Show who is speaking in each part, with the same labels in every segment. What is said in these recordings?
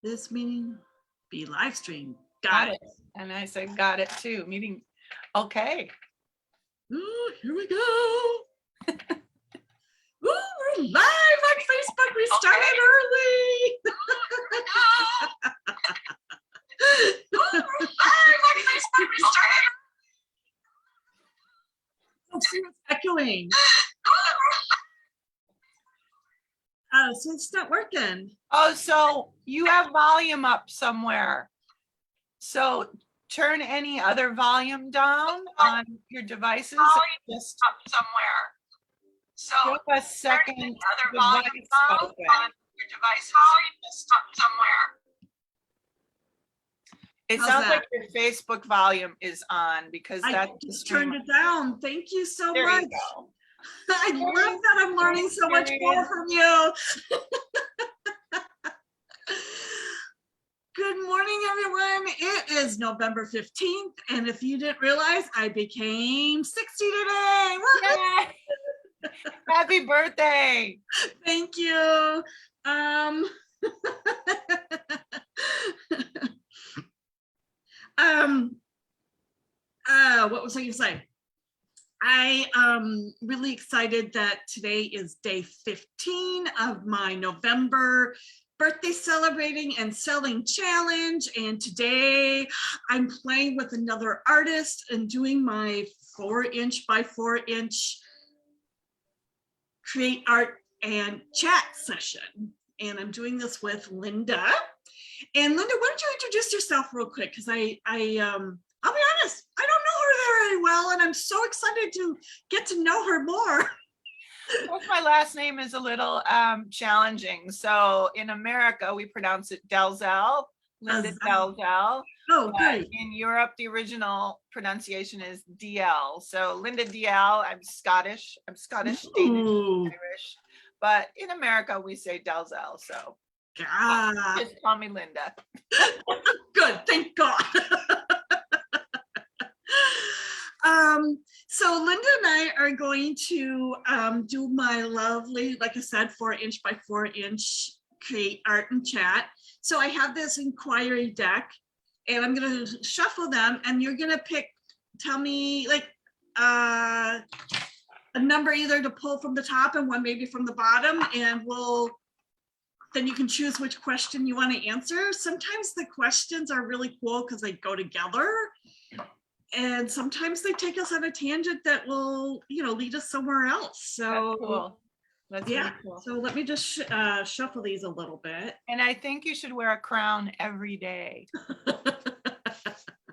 Speaker 1: This meeting be live streamed.
Speaker 2: Got it. And I said, got it too. Meeting. Okay.
Speaker 1: Ooh, here we go. Ooh, we're live on Facebook. We started early. Oh, see, it's echoing. So it's not working.
Speaker 2: Oh, so you have volume up somewhere. So turn any other volume down on your devices. Just up somewhere. So give a second. Other volume down on your devices. Just up somewhere. It sounds like your Facebook volume is on because
Speaker 1: I just turned it down. Thank you so much.
Speaker 2: You go.
Speaker 1: I love that I'm learning so much more from you. Good morning, everyone. It is November 15th, and if you didn't realize, I became 60 today.
Speaker 2: Yay! Happy birthday.
Speaker 1: Thank you. What was I going to say? I am really excited that today is day 15 of my November birthday celebrating and selling challenge. And today I'm playing with another artist and doing my 4" by 4" create art and chat session. And I'm doing this with Linda. And Linda, why don't you introduce yourself real quick? Because I'll be honest, I don't know her very well, and I'm so excited to get to know her more.
Speaker 2: Well, my last name is a little challenging. So in America, we pronounce it Dalziel, Linda Dalziel.
Speaker 1: Oh, great.
Speaker 2: In Europe, the original pronunciation is DL. So Linda DL, I'm Scottish, Danish, Irish. But in America, we say Dalziel. So just call me Linda.
Speaker 1: Good, thank God. So Linda and I are going to do my lovely, like I said, 4" by 4" create art and chat. So I have this inquiry deck, and I'm going to shuffle them, and you're going to tell me like a number either to pull from the top and one maybe from the bottom, and then you can choose which question you want to answer. Sometimes the questions are really cool because they go together. And sometimes they take us on a tangent that will, lead us somewhere else. So
Speaker 2: that's cool. That's
Speaker 1: yeah.
Speaker 2: really cool.
Speaker 1: So let me just shuffle these a little bit.
Speaker 2: And I think you should wear a crown every day.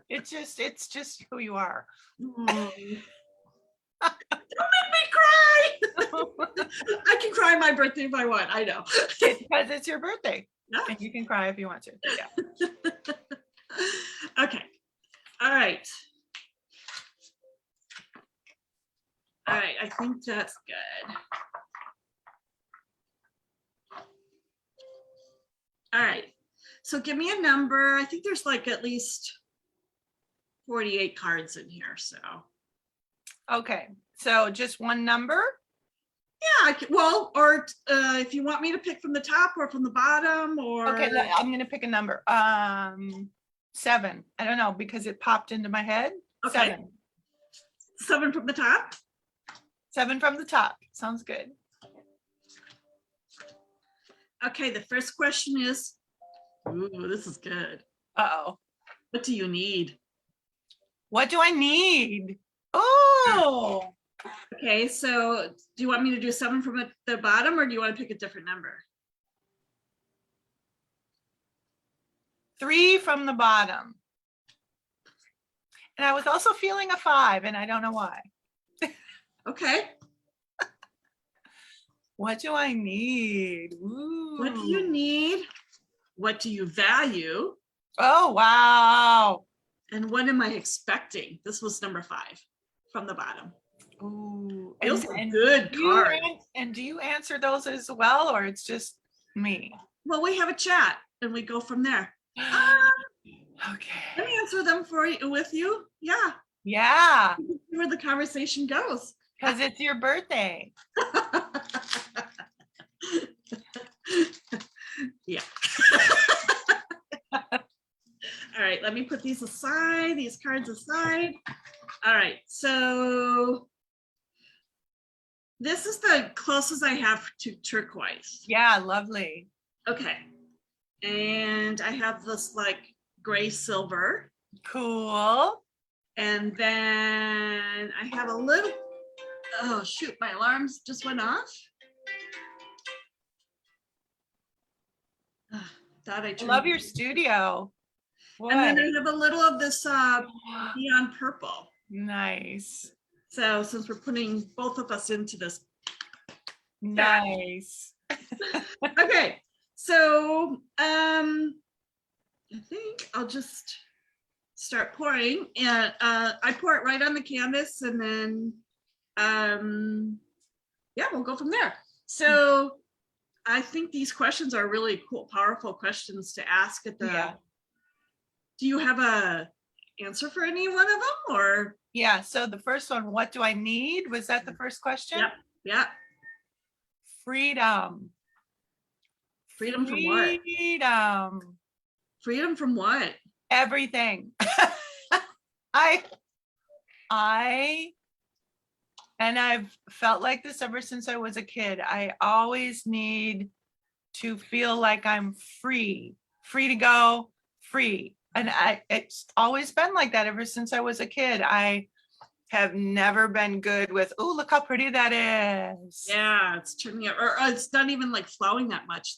Speaker 2: It's just who you are.
Speaker 1: Don't make me cry. I can cry on my birthday if I want. I know.
Speaker 2: Because it's your birthday.
Speaker 1: Yeah.
Speaker 2: And you can cry if you want to. Yeah.
Speaker 1: Okay. All right. All right, I think that's good. All right, so give me a number. I think there's like at least 48 cards in here, so.
Speaker 2: Okay, so just one number?
Speaker 1: Yeah, or if you want me to pick from the top or from the bottom, or.
Speaker 2: Okay, I'm gonna pick a number. 7, I don't know, because it popped into my head.
Speaker 1: Okay.
Speaker 2: 7.
Speaker 1: 7 from the top?
Speaker 2: 7 from the top, sounds good.
Speaker 1: Okay, the first question is, ooh, this is good.
Speaker 2: Uh-oh.
Speaker 1: What do you need?
Speaker 2: What do I need? Oh.
Speaker 1: Okay, so do you want me to do 7 from the bottom, or do you want to pick a different number?
Speaker 2: 3 from the bottom. And I was also feeling a 5, and I don't know why.
Speaker 1: Okay.
Speaker 2: What do I need? Ooh.
Speaker 1: What do you need? What do you value?
Speaker 2: Oh, wow.
Speaker 1: And what am I expecting? This was number 5 from the bottom.
Speaker 2: Ooh.
Speaker 1: Those are good cards.
Speaker 2: And do you answer those as well, or it's just me?
Speaker 1: Well, we have a chat and we go from there.
Speaker 2: Okay.
Speaker 1: Let me answer them with you. Yeah.
Speaker 2: Yeah.
Speaker 1: Where the conversation goes.
Speaker 2: Because it's your birthday.
Speaker 1: Yeah. right, let me put these aside, these cards aside. All right, so this is the closest I have to turquoise.
Speaker 2: Yeah, lovely.
Speaker 1: Okay. And I have this like gray silver.
Speaker 2: Cool.
Speaker 1: And then I have a little, oh shoot, my alarms just went off. Thought I
Speaker 2: I
Speaker 1: turned.
Speaker 2: love your studio.
Speaker 1: And then
Speaker 2: What?
Speaker 1: I have a little of this neon purple.
Speaker 2: Nice.
Speaker 1: So since we're putting both of us into this.
Speaker 2: Nice.
Speaker 1: Okay, so I think I'll just start pouring, and I pour it right on the canvas, and then yeah, we'll go from there. So I think these questions are really cool, powerful questions to ask at the.
Speaker 2: Yeah.
Speaker 1: Do you have a answer for any one of them, or?
Speaker 2: Yeah. So the first one, what do I need? Was that the first question?
Speaker 1: Yep. Yeah.
Speaker 2: Freedom.
Speaker 1: Freedom from what?
Speaker 2: Freedom.
Speaker 1: Freedom from what?
Speaker 2: Everything. And I've felt like this ever since I was a kid. I always need to feel like I'm free to go, free. And it's always been like that ever since I was a kid. I have never been good with, oh, look how pretty that is.
Speaker 1: Yeah, it's turning out, or it's not even like flowing that much.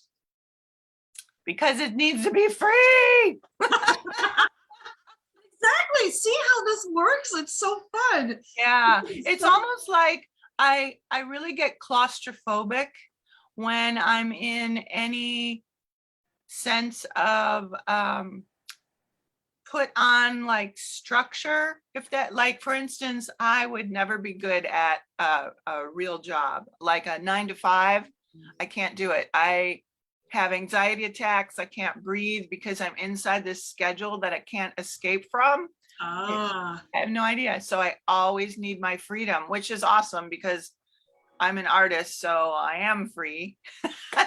Speaker 2: Because it needs to be free.
Speaker 1: Exactly. See how this works? It's so fun.
Speaker 2: Yeah, it's almost like I really get claustrophobic when I'm in any sense of put on like structure. If that, like for instance, I would never be good at a real job, like a 9 to 5. I can't do it. I have anxiety attacks. I can't breathe because I'm inside this schedule that I can't escape from. I have no idea. So I always need my freedom, which is awesome because I'm an artist, so I am free.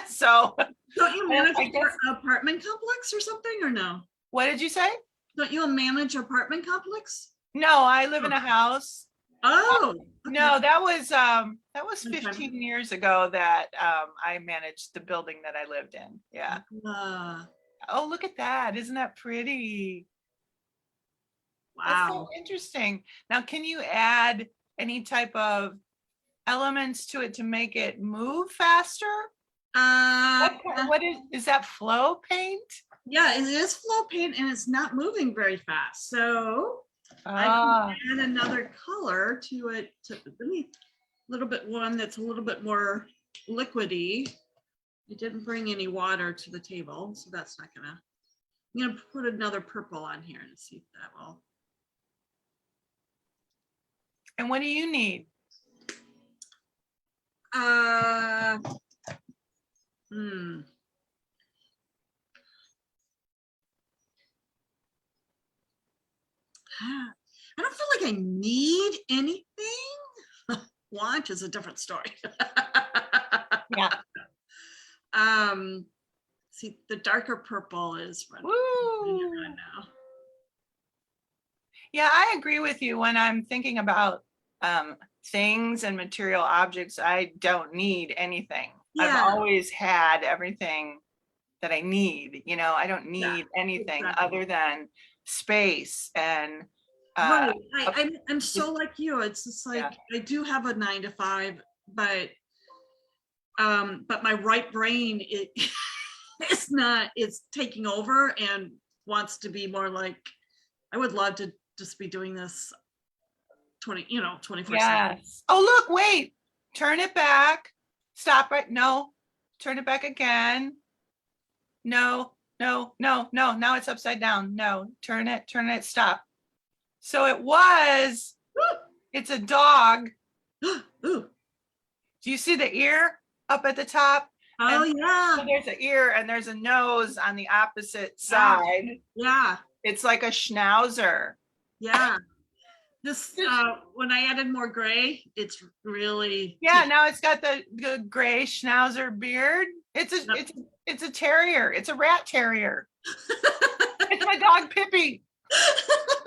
Speaker 2: So
Speaker 1: don't you manage an apartment complex or something, or no?
Speaker 2: What did you say?
Speaker 1: Don't you manage apartment complex?
Speaker 2: No, I live in a house.
Speaker 1: Oh, okay.
Speaker 2: No, that was 15 years ago that I managed the building that I lived in. Yeah. Oh, look at that. Isn't that pretty?
Speaker 1: Wow.
Speaker 2: That's so interesting. Now, can you add any type of elements to it to make it move faster? What is that, flow paint?
Speaker 1: Yeah, it is flow paint and it's not moving very fast. So I can add another color to it. Let me a little bit one that's a little bit more liquidy. It didn't bring any water to the table, so that's not gonna. I'm gonna put another purple on here and see if that will.
Speaker 2: And what do you need?
Speaker 1: I don't feel like I need anything. Want is a different story.
Speaker 2: Yeah.
Speaker 1: See, the darker purple is running now.
Speaker 2: Yeah, I agree with you. When I'm thinking about things and material objects, I don't need anything. Yeah. I've always had everything that I need. You know, I don't need anything other than space and
Speaker 1: right. I'm so like you. It's just like I do have a 9 to 5, but my right brain it's not, it's taking over and wants to be more like, I would love to just be doing this 24/7.
Speaker 2: Yes. Oh, look, wait, turn it back. Stop right. No, turn it back again. No, no, no, no. Now it's upside down. No, turn it, stop. So it's a dog.
Speaker 1: Ooh.
Speaker 2: Do you see the ear up at the top?
Speaker 1: Oh, yeah.
Speaker 2: So there's an ear and there's a nose on the opposite side.
Speaker 1: Yeah.
Speaker 2: It's like a schnauzer.
Speaker 1: Yeah. This when I added more gray, it's really
Speaker 2: now it's got the gray schnauzer beard. It's a terrier. It's a rat terrier. It's my dog Pippi.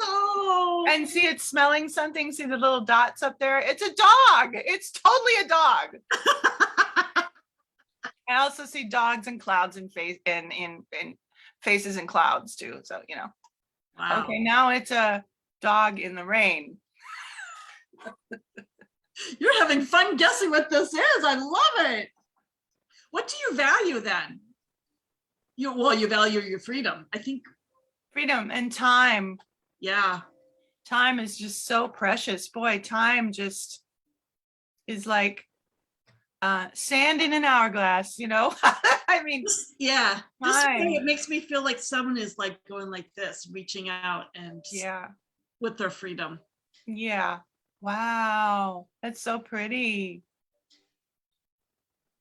Speaker 1: Oh.
Speaker 2: And see, it's smelling something. See the little dots up there? It's a dog. It's totally a dog. I also see dogs and clouds and in faces and clouds too. So, you know.
Speaker 1: Wow.
Speaker 2: Okay, now it's a dog in the rain.
Speaker 1: You're having fun guessing what this is. I love it. What do you value then? You value your freedom. I think.
Speaker 2: Freedom and time.
Speaker 1: Yeah.
Speaker 2: Time is just so precious. Boy, time just is like sand in an hourglass, you know? I mean,
Speaker 1: Yeah. This
Speaker 2: time.
Speaker 1: way it makes me feel like someone is like going like this, reaching out and
Speaker 2: Yeah.
Speaker 1: with their freedom.
Speaker 2: Yeah. Wow. That's so pretty.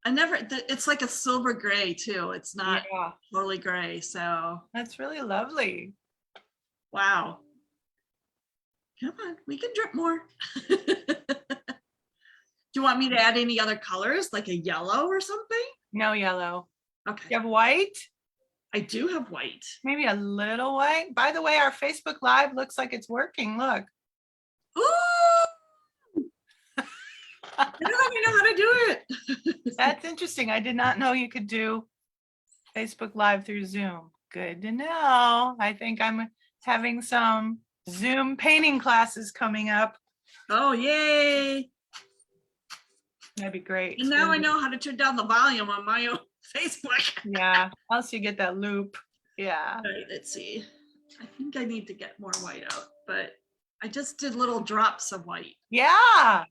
Speaker 1: It's like a silver gray too. It's not
Speaker 2: Yeah.
Speaker 1: totally gray. So
Speaker 2: That's really lovely.
Speaker 1: wow. Come on, we can drip more. Do you want me to add any other colors, like a yellow or something?
Speaker 2: No yellow.
Speaker 1: Okay.
Speaker 2: You have white?
Speaker 1: I do have white.
Speaker 2: Maybe a little white. By the way, our Facebook Live looks like it's working. Look.
Speaker 1: Ooh! I don't even know how to do it.
Speaker 2: That's interesting. I did not know you could do Facebook Live through Zoom. Good to know. I think I'm having some Zoom painting classes coming up.
Speaker 1: Oh, yay.
Speaker 2: That'd be great.
Speaker 1: And now I know how to turn down the volume on my own Facebook.
Speaker 2: Yeah, else you get that loop. Yeah.
Speaker 1: All right, let's see. I think I need to get more white out, but I just did little drops of white.
Speaker 2: Yeah.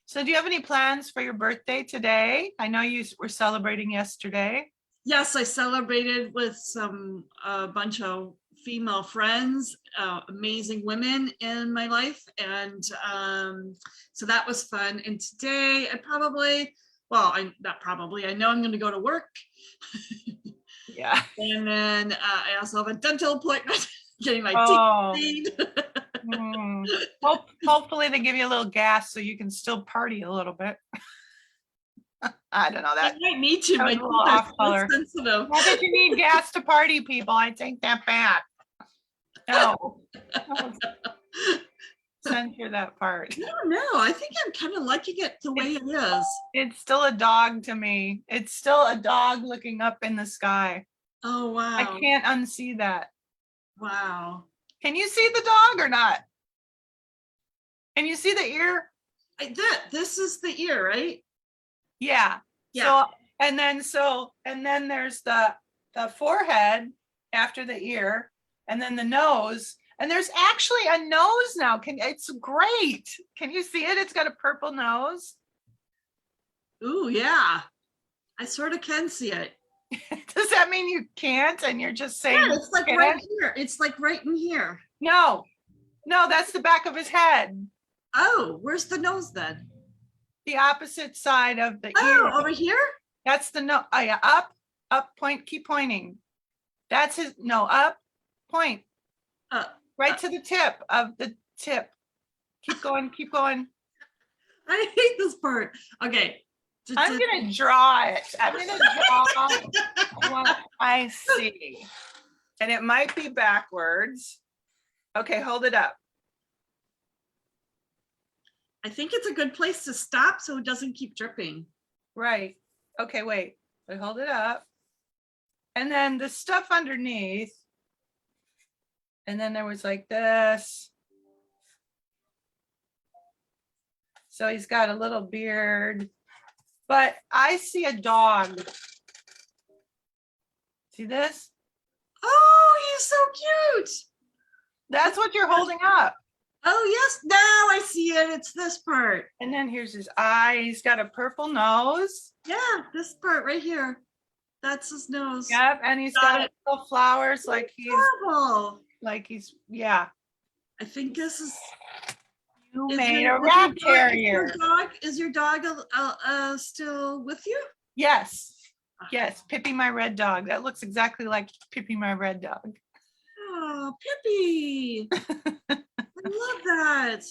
Speaker 2: So do you have any plans for your birthday today? I know you were celebrating yesterday.
Speaker 1: Yes, I celebrated with a bunch of female friends, amazing women in my life. And so that was fun. And today I know I'm going to go to work.
Speaker 2: Yeah.
Speaker 1: And then I also have a dental appointment, getting my teeth cleaned.
Speaker 2: Hopefully they give you a little gas so you can still party a little bit. I don't know that.
Speaker 1: I might need to. My
Speaker 2: teeth are so
Speaker 1: sensitive.
Speaker 2: Not that you need gas to party, people. I take that back. No. Censor that part.
Speaker 1: I don't know. I think I'm kind of liking it the way it is.
Speaker 2: It's still a dog to me. It's still a dog looking up in the sky.
Speaker 1: Oh, wow.
Speaker 2: I can't unsee that.
Speaker 1: Wow.
Speaker 2: Can you see the dog or not? Can you see the ear?
Speaker 1: This is the ear, right?
Speaker 2: Yeah.
Speaker 1: Yeah.
Speaker 2: And then there's the forehead after the ear, and then the nose. And there's actually a nose now. It's great. Can you see it? It's got a purple nose.
Speaker 1: Ooh, yeah. I sort of can see it.
Speaker 2: Does that mean you can't? And you're just saying?
Speaker 1: Yeah, it's like right here. It's like right in here.
Speaker 2: No, that's the back of his head.
Speaker 1: Oh, where's the nose then?
Speaker 2: The opposite side of the ear.
Speaker 1: Oh, over here?
Speaker 2: That's the nose. Oh, yeah. Up, point, keep pointing. That's his, no, up, point. Right to the tip of the tip. Keep going, keep going.
Speaker 1: I hate this part. Okay.
Speaker 2: I'm going to draw it. I'm going to draw what I see. And it might be backwards. Okay, hold it up.
Speaker 1: I think it's a good place to stop so it doesn't keep dripping.
Speaker 2: Right. Okay, wait. I hold it up. And then the stuff underneath. And then there was like this. So he's got a little beard. But I see a dog. See this?
Speaker 1: Oh, he's so cute.
Speaker 2: That's what you're holding up.
Speaker 1: Oh, yes. Now I see it. It's this part.
Speaker 2: And then here's his eye. He's got a purple nose.
Speaker 1: Yeah, this part right here. That's his nose.
Speaker 2: Yep. And he's got little flowers like he's
Speaker 1: adorable.
Speaker 2: Yeah.
Speaker 1: I think this is.
Speaker 2: You made a rat terrier.
Speaker 1: Is your dog still with you?
Speaker 2: Yes. Yes. Pippi, my red dog. That looks exactly like Pippi, my red dog.
Speaker 1: Oh, Pippi. I love that.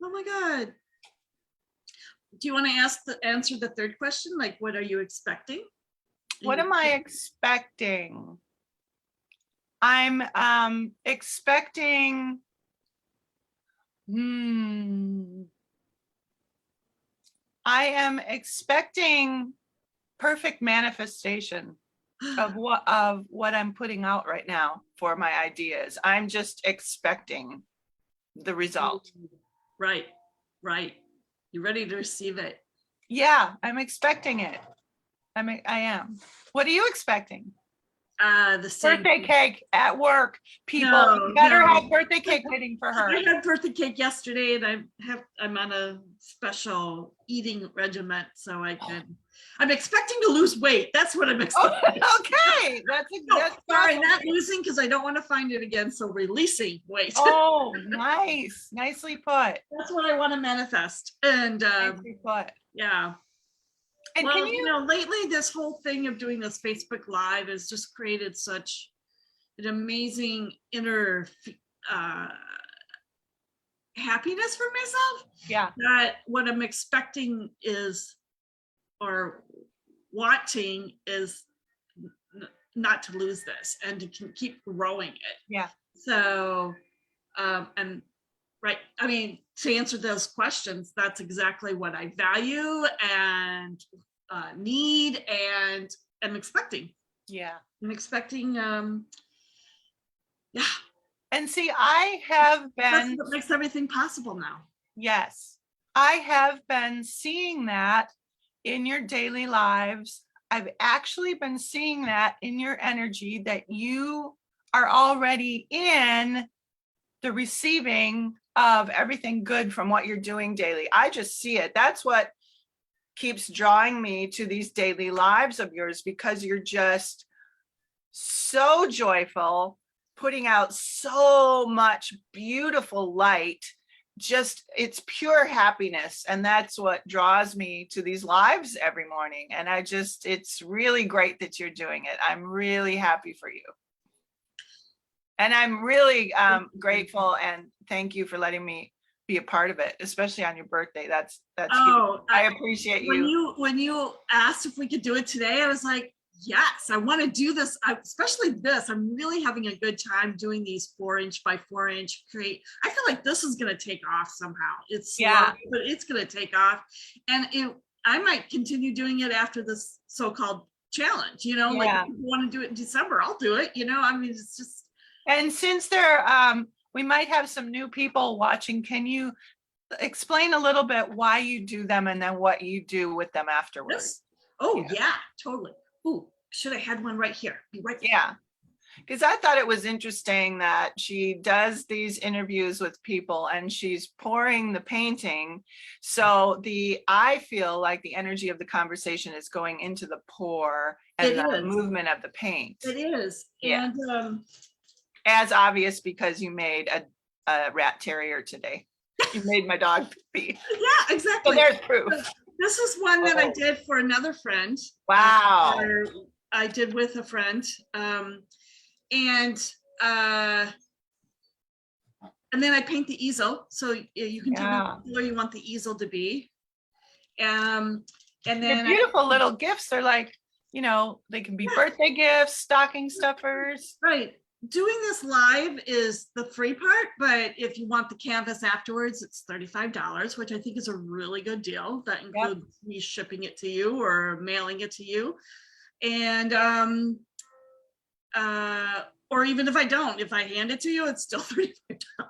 Speaker 1: Oh my God. Do you want to answer the third question? Like, what are you expecting?
Speaker 2: What am I expecting? I'm expecting, I am expecting perfect manifestation of what I'm putting out right now for my ideas. I'm just expecting the result.
Speaker 1: Right, right. You're ready to receive it.
Speaker 2: Yeah, I'm expecting it. I am. What are you expecting?
Speaker 1: The same.
Speaker 2: Birthday cake at work. People
Speaker 1: No,
Speaker 2: better
Speaker 1: no.
Speaker 2: have birthday cake waiting for her.
Speaker 1: I had birthday cake yesterday, and I'm on a special eating regimen, so I'm expecting to lose weight. That's what I'm expecting.
Speaker 2: Okay, that's
Speaker 1: Sorry,
Speaker 2: awesome.
Speaker 1: not losing because I don't want to find it again. So releasing weight.
Speaker 2: Oh, nice, nicely put.
Speaker 1: That's what I want to manifest. And
Speaker 2: Nicely put.
Speaker 1: yeah.
Speaker 2: And
Speaker 1: Well,
Speaker 2: can you
Speaker 1: lately this whole thing of doing this Facebook Live has just created such an amazing inner happiness for myself.
Speaker 2: Yeah.
Speaker 1: That what I'm expecting is, or wanting is not to lose this and to keep growing it.
Speaker 2: Yeah.
Speaker 1: So, and right, I mean, to answer those questions, that's exactly what I value and need and am expecting.
Speaker 2: Yeah.
Speaker 1: I'm expecting, yeah.
Speaker 2: And see, I have
Speaker 1: That's
Speaker 2: been,
Speaker 1: what makes everything possible now.
Speaker 2: yes, I have been seeing that in your daily lives. I've actually been seeing that in your energy, that you are already in the receiving of everything good from what you're doing daily. I just see it. That's what keeps drawing me to these daily lives of yours, because you're just so joyful, putting out so much beautiful light. Just, it's pure happiness, and that's what draws me to these lives every morning. And it's really great that you're doing it. I'm really happy for you, and I'm really grateful, and thank you for letting me be a part of it, especially on your birthday. That's huge. I appreciate you.
Speaker 1: When you asked if we could do it today, I was like, yes, I want to do this. Especially this. I'm really having a good time doing these 4-inch by 4-inch create. I feel like this is going to take off somehow. It's slow, but it's going to take off, and I might continue doing it after this so-called challenge. Like if you want to do it in December, I'll do it. I mean, it's just.
Speaker 2: And since we might have some new people watching, can you explain a little bit why you do them and then what you do with them afterwards?
Speaker 1: Yes. Oh yeah, totally. Ooh, should have had one right here. Be right there.
Speaker 2: Yeah, because I thought it was interesting that she does these interviews with people and she's pouring the painting. So I feel like the energy of the conversation is going into the pour and the movement of the paint.
Speaker 1: It is.
Speaker 2: Yeah.
Speaker 1: And
Speaker 2: as obvious because you made a rat terrier today. You made my dog pee.
Speaker 1: Yeah, exactly.
Speaker 2: So there's proof.
Speaker 1: This is one that I did for another friend.
Speaker 2: Wow.
Speaker 1: I did with a friend. And then I paint the easel. So you can do the color you want the easel to be. And then
Speaker 2: they're beautiful little gifts. They're like, they can be birthday gifts, stocking stuffers.
Speaker 1: Right. Doing this live is the free part, but if you want the canvas afterwards, it's $35, which I think is a really good deal. That includes me shipping it to you or mailing it to you. And or even if I don't, if I hand it to you, it's still $35.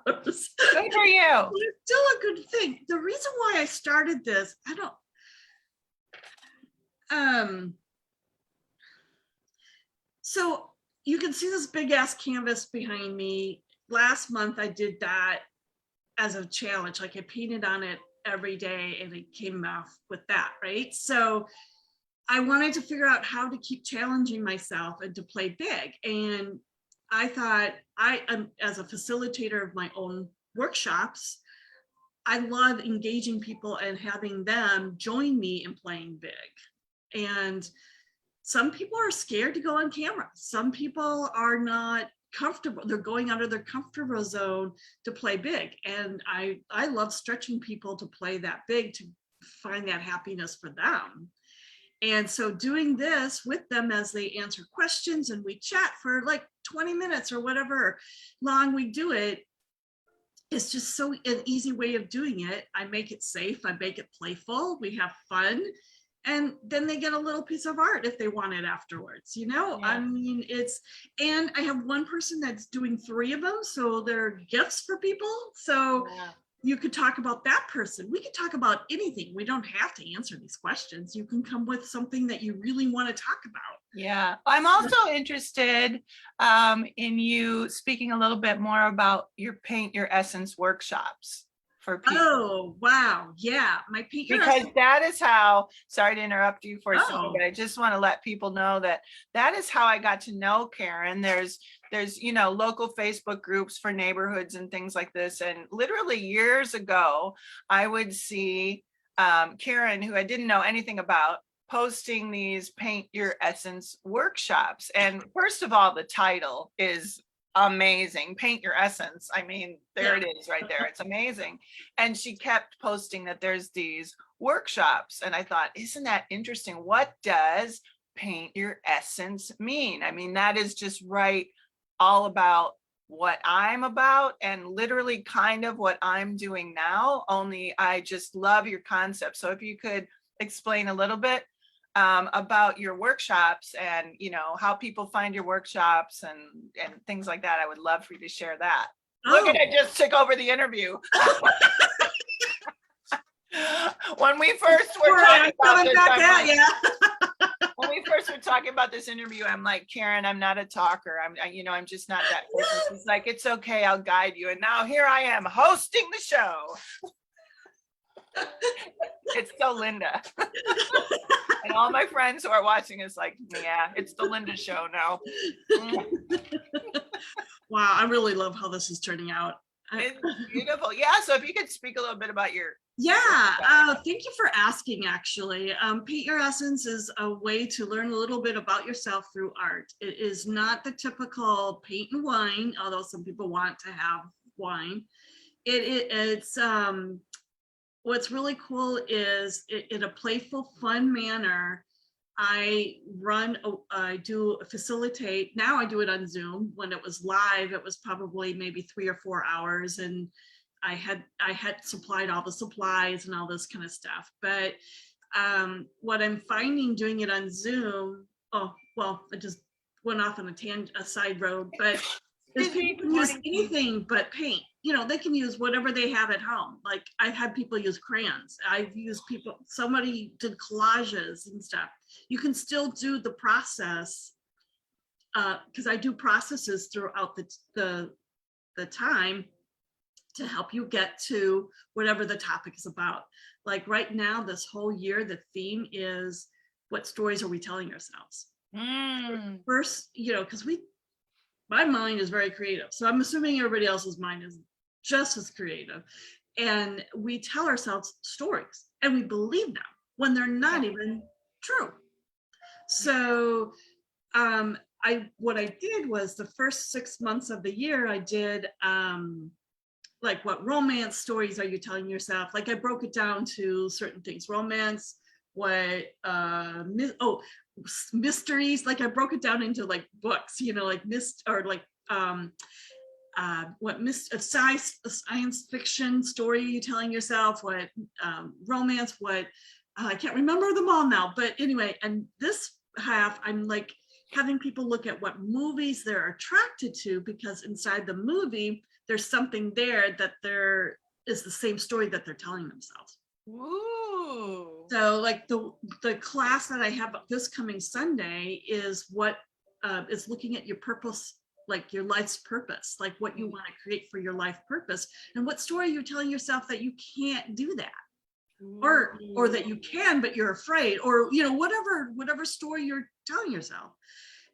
Speaker 1: Good
Speaker 2: for you.
Speaker 1: It's still a good thing. The reason why I started this, so you can see this big ass canvas behind me. Last month I did that as a challenge. Like I painted on it every day and it came off with that, right? So I wanted to figure out how to keep challenging myself and to play big. And I thought as a facilitator of my own workshops, I love engaging people and having them join me in playing big. And some people are scared to go on camera. Some people are not comfortable. They're going out of their comfortable zone to play big. And I love stretching people to play that big, to find that happiness for them. And so doing this with them as they answer questions and we chat for like 20 minutes or whatever long we do it, it's just so an easy way of doing it. I make it safe, I make it playful, we have fun, and then they get a little piece of art if they want it afterwards, you know.
Speaker 2: Yeah.
Speaker 1: I mean, it's, and I have one person that's doing 3 of them, so they're gifts for people. So
Speaker 2: Yeah.
Speaker 1: you could talk about that person. We could talk about anything. We don't have to answer these questions. You can come with something that you really want to talk about.
Speaker 2: Yeah, I'm also interested in you speaking a little bit more about your Paint Your Essence workshops for people.
Speaker 1: Oh, wow. Yeah. My Paint Your
Speaker 2: Because
Speaker 1: Essence.
Speaker 2: that is how, sorry to interrupt you for a second,
Speaker 1: Oh.
Speaker 2: but I just want to let people know that that is how I got to know Karen. There's, you know, local Facebook groups for neighborhoods and things like this. And literally years ago, I would see Karen, who I didn't know anything about, posting these Paint Your Essence workshops. And first of all, the title is amazing. Paint Your Essence. I mean, there it is right there. It's amazing. And she kept posting that there's these workshops. And I thought, isn't that interesting? What does Paint Your Essence mean? I mean, that is just right all about what I'm about and literally kind of what I'm doing now, only I just love your concept. So if you could explain a little bit about your workshops and, you know, how people find your workshops and things like that, I would love for you to share that. Look at it, just took over the interview. When we first were talking about this, when we first were talking about this interview, I'm like, Karen, I'm not a talker. I'm just not that person. She's like, it's okay, I'll guide you. And now here I am hosting the show. It's so Linda. And all my friends who are watching is like, yeah, it's the Linda show now.
Speaker 1: Wow, I really love how this is turning out.
Speaker 2: It's beautiful. Yeah, so if you could speak a little bit about your...
Speaker 1: Yeah, thank you for asking, actually. Paint Your Essence is a way to learn a little bit about yourself through art. It is not the typical paint and wine, although some people want to have wine. It's what's really cool is in a playful, fun manner, I facilitate. Now I do it on Zoom. When it was live, it was probably maybe 3 or 4 hours, and I had supplied all the supplies and all this kind of stuff. But what I'm finding doing it on Zoom, oh, well, I just went off on a side road, but people can use anything but paint. You know, they can use whatever they have at home. Like I've had people use crayons. I've used somebody did collages and stuff. You can still do the process because I do processes throughout the time to help you get to whatever the topic is about. Like right now, this whole year, the theme is what stories are we telling ourselves? First, you know, because my mind is very creative. So I'm assuming everybody else's mind is just as creative. And we tell ourselves stories and we believe them when they're not even true. So what I did was the first 6 months of the year, I did like what romance stories are you telling yourself? Like I broke it down to certain things, romance, what mysteries, like I broke it down into like books, you know, like science fiction story you telling yourself, what romance, what I can't remember them all now, but anyway. And this half I'm like having people look at what movies they're attracted to, because inside the movie there's something there that there is the same story that they're telling themselves.
Speaker 2: Ooh.
Speaker 1: So like the class that I have this coming Sunday is what is looking at your purpose, like your life's purpose, like what you want to create for your life purpose, and what story you're telling yourself that you can't do that, or that you can but you're afraid, or you know, whatever story you're telling yourself.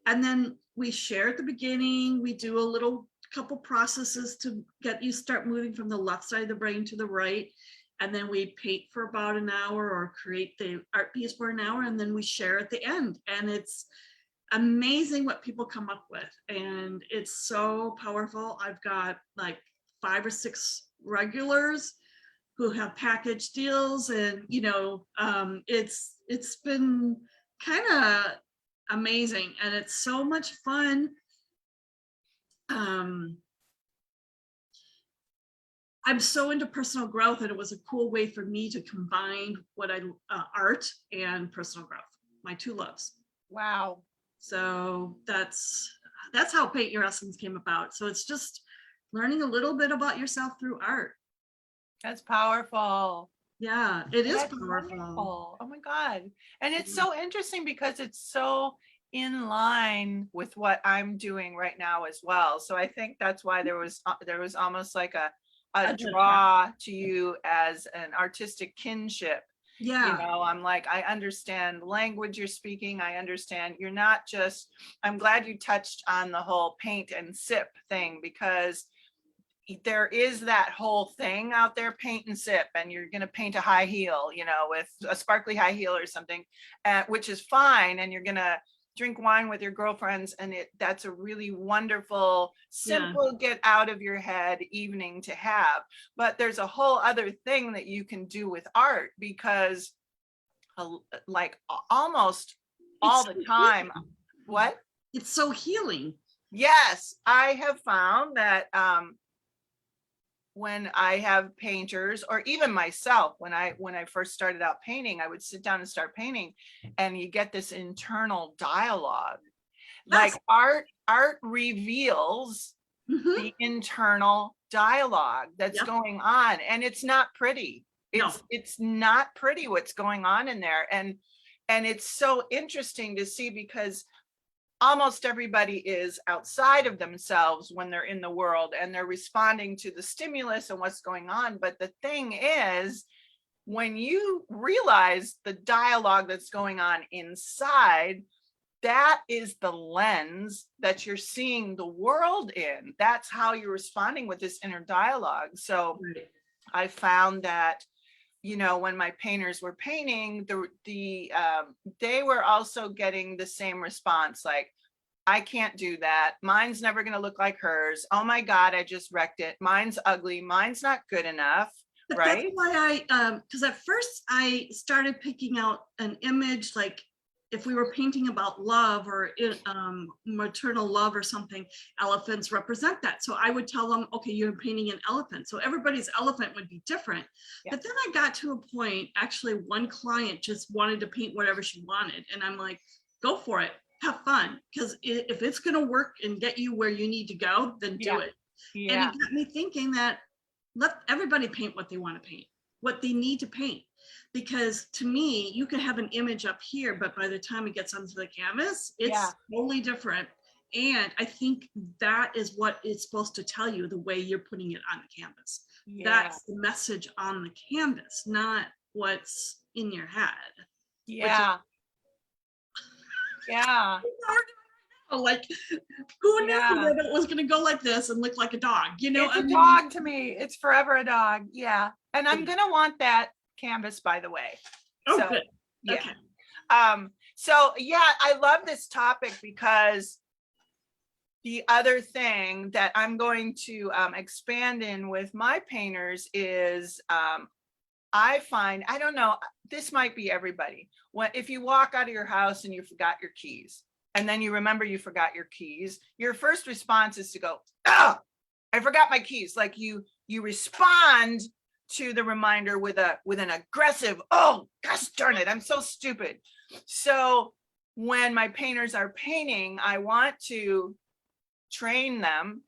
Speaker 1: And then we share at the beginning, we do a little couple processes to get you start moving from the left side of the brain to the right, and then we paint for about an hour or create the art piece for an hour, and then we share at the end. And it's amazing what people come up with, and it's so powerful. I've got like 5 or 6 regulars who have package deals, and you know, it's been kind of amazing, and it's so much fun. I'm so into personal growth, and it was a cool way for me to combine what art and personal growth, my two loves.
Speaker 2: Wow.
Speaker 1: So that's how Paint Your Essence came about. So it's just learning a little bit about yourself through art.
Speaker 2: That's powerful.
Speaker 1: Yeah, it is
Speaker 2: That's
Speaker 1: powerful.
Speaker 2: wonderful. Oh my God. And it's so interesting because it's so in line with what I'm doing right now as well. So I think that's why there was almost like a draw to you as an artistic kinship.
Speaker 1: Yeah.
Speaker 2: You know, I'm like, I understand language you're speaking. I understand you're not just, I'm glad you touched on the whole paint and sip thing, because there is that whole thing out there, paint and sip, and you're going to paint a high heel, you know, with a sparkly high heel or something, which is fine. And you're going to drink wine with your girlfriends, and that's a really wonderful, simple, get out of your head evening to have. But there's a whole other thing that you can do with art, because like almost all the time. What?
Speaker 1: It's so healing.
Speaker 2: Yes, I have found that when I have painters, or even myself, when I first started out painting, I would sit down and start painting, and you get this internal dialogue. Like art reveals the internal dialogue that's going on, and it's not pretty. It's not pretty what's going on in there. And it's so interesting to see, because almost everybody is outside of themselves when they're in the world, and they're responding to the stimulus and what's going on. But the thing is, when you realize the dialogue that's going on inside, that is the lens that you're seeing the world in. That's how you're responding with this inner dialogue. So I found that, you know, when my painters were painting, they were also getting the same response, like, I can't do that. Mine's never going to look like hers. Oh my God, I just wrecked it. Mine's ugly. Mine's not good enough.
Speaker 1: But
Speaker 2: right?
Speaker 1: That's why because at first I started picking out an image, like if we were painting about love or maternal love or something, elephants represent that. So I would tell them, okay, you're painting an elephant. So everybody's elephant would be different. Yeah. But then I got to a point, actually one client just wanted to paint whatever she wanted. And I'm like, go for it. Have fun. Because if it's going to work and get you where you need to go, then do it. Yeah. And it got me thinking that let everybody paint what they want to paint, what they need to paint. Because to me, you could have an image up here, but by the time it gets onto the canvas, it's totally different. And I think that is what it's supposed to tell you, the way you're putting it on the canvas. That's the message on the canvas, not what's in your head.
Speaker 2: Yeah. Yeah.
Speaker 1: Like, who knew that it was going to go like this and look like a dog? You know,
Speaker 2: it's a dog to me. It's forever a dog. Yeah. And I'm going to want that canvas, by the way.
Speaker 1: Oh,
Speaker 2: so,
Speaker 1: good.
Speaker 2: Yeah.
Speaker 1: Okay.
Speaker 2: So yeah, I love this topic, because the other thing that I'm going to expand in with my painters is I find, I don't know, this might be everybody. If you walk out of your house and you forgot your keys, and then you remember you forgot your keys, your first response is to go, oh, I forgot my keys. Like you respond to the reminder with an aggressive, oh, gosh darn it, I'm so stupid. So when my painters are painting, I want to train them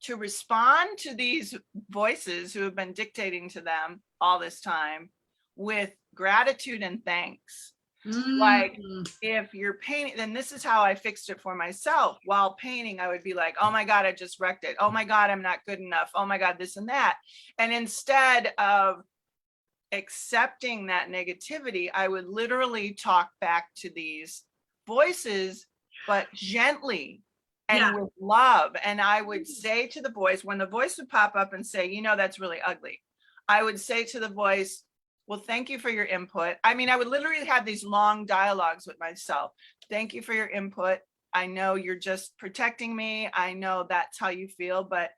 Speaker 2: to respond to these voices who have been dictating to them all this time with gratitude and thanks. Like if you're painting, then this is how I fixed it for myself. While painting, I would be like, oh my God, I just wrecked it. Oh my God, I'm not good enough. Oh my God, this and that. And instead of accepting that negativity, I would literally talk back to these voices, but gently and with love. And I would say to the voice, when the voice would pop up and say, you know, that's really ugly, I would say to the voice, well, thank you for your input. I mean, I would literally have these long dialogues with myself. Thank you for your input. I know you're just protecting me. I know that's how you feel, but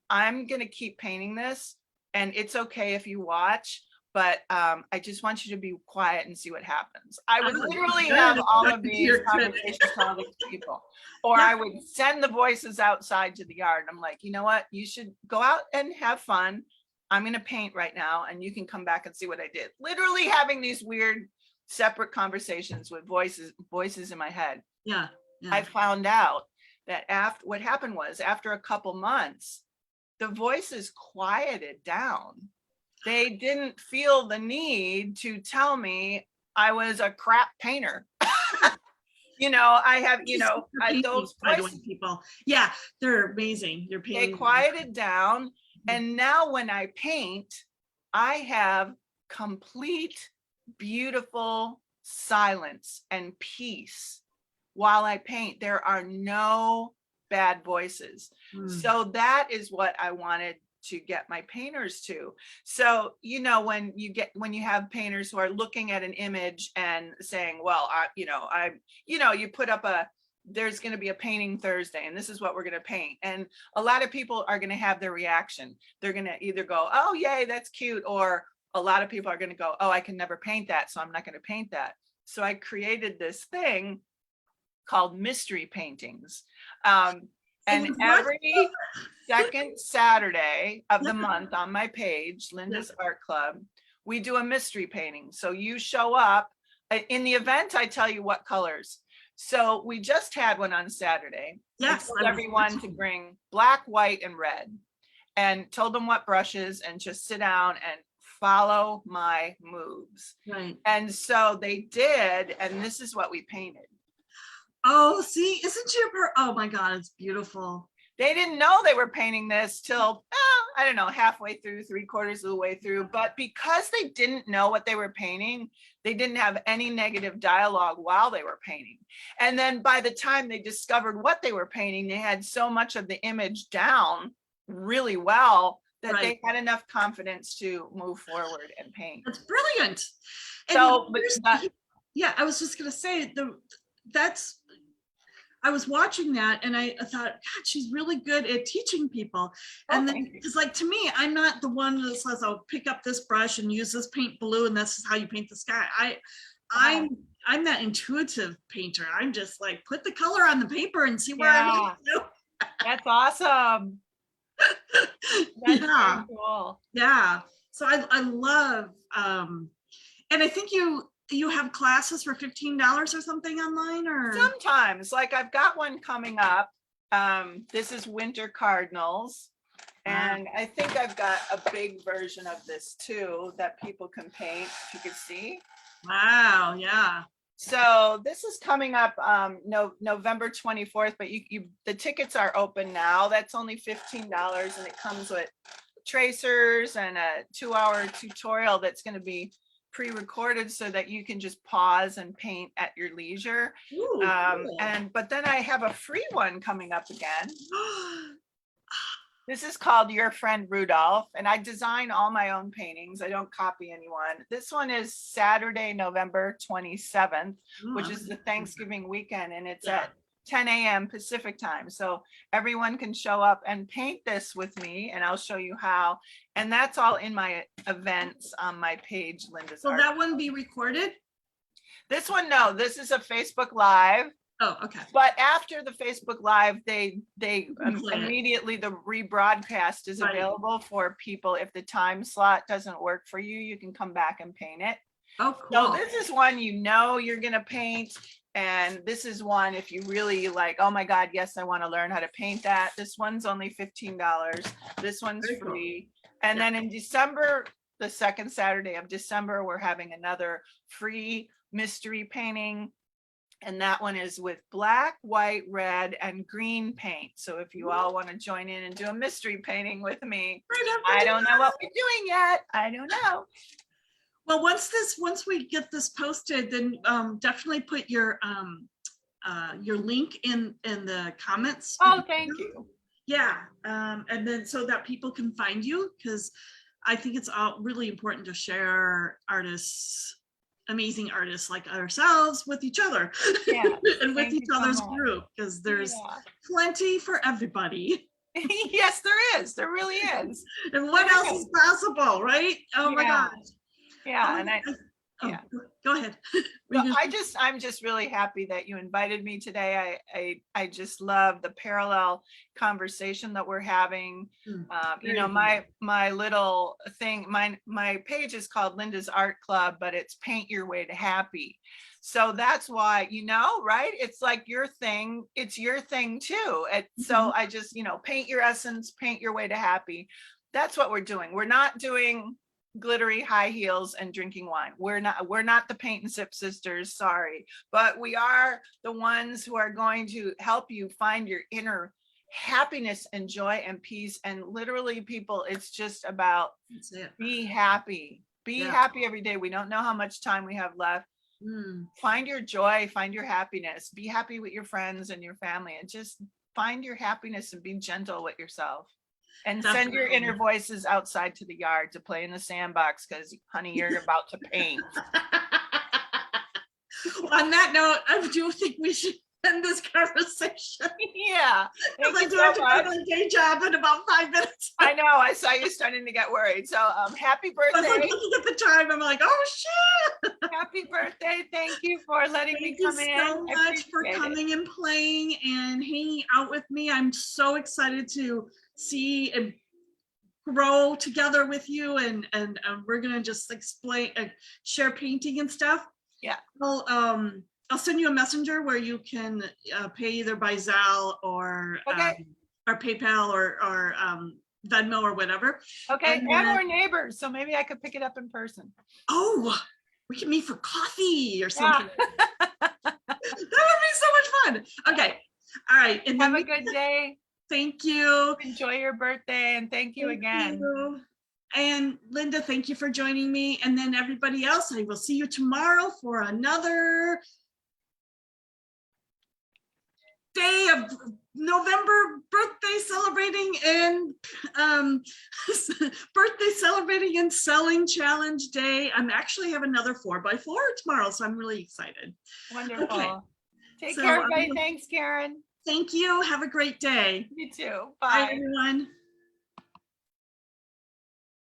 Speaker 2: I'm going to keep painting this, and it's okay if you watch, but I just want you to be quiet and see what happens. I would
Speaker 1: Oh,
Speaker 2: literally
Speaker 1: good.
Speaker 2: have all of
Speaker 1: Talking to
Speaker 2: these
Speaker 1: your critic.
Speaker 2: conversations with all these people, or
Speaker 1: Yeah.
Speaker 2: I would send the voices outside to the yard. I'm like, you know what? You should go out and have fun. I'm going to paint right now and you can come back and see what I did. Literally having these weird separate conversations with voices in my head.
Speaker 1: Yeah.
Speaker 2: I found out that what happened was after a couple months, the voices quieted down. They didn't feel the need to tell me I was a crap painter. I have, those
Speaker 1: by the way,
Speaker 2: voices,
Speaker 1: people. Yeah, they're amazing. You're
Speaker 2: they
Speaker 1: painting.
Speaker 2: quieted down. And now when I paint, I have complete, beautiful silence and peace while I paint. There are no bad voices. So that is what I wanted to get my painters to. So, when you have painters who are looking at an image and saying, well, you put up there's going to be a painting Thursday and this is what we're going to paint. And a lot of people are going to have their reaction. They're going to either go, oh, yay, that's cute. Or a lot of people are going to go, oh, I can never paint that, so I'm not going to paint that. So I created this thing called mystery paintings. And every second Saturday of the month on my page, Linda's Art Club, we do a mystery painting. So you show up. In the event, I tell you what colors. So we just had one on Saturday.
Speaker 1: Yes,
Speaker 2: I told everyone to bring black, white, and red, and told them what brushes and just sit down and follow my moves.
Speaker 1: Right.
Speaker 2: And so they did, and this is what we painted.
Speaker 1: Oh, see, isn't your, oh my God, it's beautiful.
Speaker 2: They didn't know they were painting this till, I don't know, halfway through, 3/4 of the way through. But because they didn't know what they were painting, they didn't have any negative dialogue while they were painting. And then by the time they discovered what they were painting, they had so much of the image down really well that they had enough confidence to move forward and paint.
Speaker 1: That's brilliant.
Speaker 2: So,
Speaker 1: yeah, I was just going to say I was watching that and I thought, God, she's really good at teaching people. And then, because like to me, I'm not the one that says, "Oh, pick up this brush and use this paint blue, and this is how you paint the sky." I'm that intuitive painter. I'm just like, put the color on the paper and see where I need to.
Speaker 2: That's awesome. That's very cool.
Speaker 1: Yeah. So I love, and I think you have classes for $15 or something online, or
Speaker 2: sometimes, like I've got one coming up. This is Winter Cardinals, and I think I've got a big version of this too that people can paint, if you could see.
Speaker 1: Wow. Yeah.
Speaker 2: So this is coming up November 24th, but the tickets are open now. That's only $15, and it comes with tracers and a 2-hour tutorial that's going to be pre-recorded so that you can just pause and paint at your leisure.
Speaker 1: Ooh, cool.
Speaker 2: But then I have a free one coming up again. This is called Your Friend Rudolph, and I design all my own paintings. I don't copy anyone. This one is Saturday, November 27th, which is the Thanksgiving weekend, and it's at 10 a.m. Pacific time. So everyone can show up and paint this with me, and I'll show you how. And that's all in my events on my page, Linda's Art.
Speaker 1: So that wouldn't be recorded?
Speaker 2: This one, no, this is a Facebook Live.
Speaker 1: Oh, okay.
Speaker 2: But after the Facebook Live, they immediately, the rebroadcast is available for people. If the time slot doesn't work for you, you can come back and paint it.
Speaker 1: Oh, cool.
Speaker 2: So this is one you're going to paint. And this is one, if you really like, oh my God, yes, I want to learn how to paint that. This one's only $15. This one's free. And then in December, the second Saturday of December, we're having another free mystery painting. And that one is with black, white, red, and green paint. So if you all want to join in and do a mystery painting with me, I don't know what we're doing yet. I don't know.
Speaker 1: Well, once we get this posted, then definitely put your link in the comments.
Speaker 2: Oh, thank you.
Speaker 1: Yeah, and then so that people can find you, because I think it's really important to share amazing artists like ourselves with each other, and with each other's group, because there's plenty for everybody.
Speaker 2: Yes, there is. There really is.
Speaker 1: And what else is possible, right? Oh my gosh.
Speaker 2: Yeah, and
Speaker 1: Oh,
Speaker 2: yeah.
Speaker 1: go ahead.
Speaker 2: No, I'm just really happy that you invited me today. I just love the parallel conversation that we're having. You know, my little thing, my page is called Linda's Art Club, but it's Paint Your Way to Happy. So that's why, you know, right? It's like your thing, it's your thing too. So I just, you know, paint your essence, paint your way to happy. That's what we're doing. We're not doing glittery high heels and drinking wine. We're not the paint and sip sisters, sorry, but we are the ones who are going to help you find your inner happiness and joy and peace. And literally, people, it's just about be happy. Be happy every day. We don't know how much time we have left. Find your joy, find your happiness, be happy with your friends and your family, and just find your happiness and be gentle with yourself. And send your inner voices outside to the yard to play in the sandbox, because honey, you're about to paint.
Speaker 1: On that note, I do think we should end this conversation.
Speaker 2: Yeah.
Speaker 1: Because I do have to go to a day job in about 5 minutes.
Speaker 2: I know, I saw you starting to get worried. So happy birthday.
Speaker 1: I was like looking at the time, I'm like, oh shit.
Speaker 2: Happy birthday. Thank you for letting me come in.
Speaker 1: Thank you so much for coming and playing and hanging out with me. I'm so excited to see and grow together with you, and we're gonna just explain, share painting and stuff.
Speaker 2: Yeah.
Speaker 1: I'll send you a messenger where you can pay either by Zelle or PayPal or Venmo or whatever.
Speaker 2: Okay, and we're neighbors, so maybe I could pick it up in person.
Speaker 1: Oh, we can meet for coffee or something. Yeah. That would be so much fun. Okay, all right. And
Speaker 2: have a good day.
Speaker 1: Thank you.
Speaker 2: Enjoy your birthday, and thank you again.
Speaker 1: And Linda, thank you for joining me. And then everybody else, I will see you tomorrow for another day of November birthday celebrating and selling challenge day. I'm actually have another 4x4 tomorrow, so I'm really excited.
Speaker 2: Wonderful. Okay. Take care, everybody. Thanks, Karen.
Speaker 1: Thank you. Have a great day.
Speaker 2: You too. Bye.
Speaker 1: Bye, everyone.